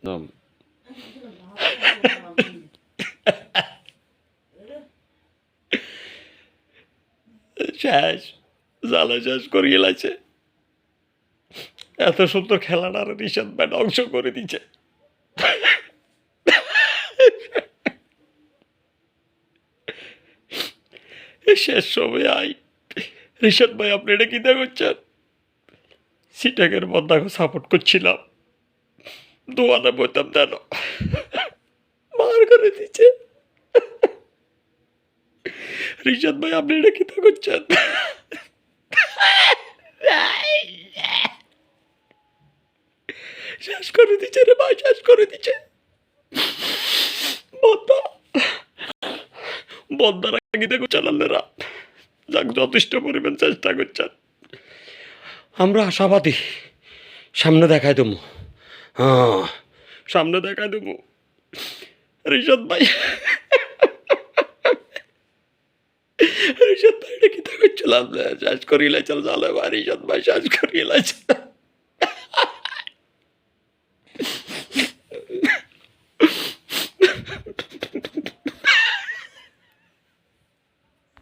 একদম শেষ, জ্বালা শেষ করিয়ে লাইছে। এত সুন্দর খেলাটার নিষেধ ব্যাট অংশ করে দিচ্ছে। শেষ সময় আই রিশাদ ভাই, আপনি এটা কি করছেন? সিটাকের বন্ধাকে সাপোর্ট করছিলাম, দোয়ানা বলতাম যেন মার করে দিচ্ছে। রিশাদ ভাই, আপনি এটা কি করছেন? শেষ করে দিচ্ছে রে ভাই, শেষ করে দিচ্ছে। বন্ধা বন্ধার আগে করছেন আপনারা, যাক যথেষ্ট পরিমাণ চেষ্টা করছেন। আমরা আশাবাদী, সামনে দেখাই দেবো। হ্যাঁ, সামনে দেখাই দেবো। রিশাদ ভাই, রিশাদ ভাই এটা কি করছিলাম? শেষ করিলে চল, জালে ভাই রিশাদ ভাই শেষ করিয়ে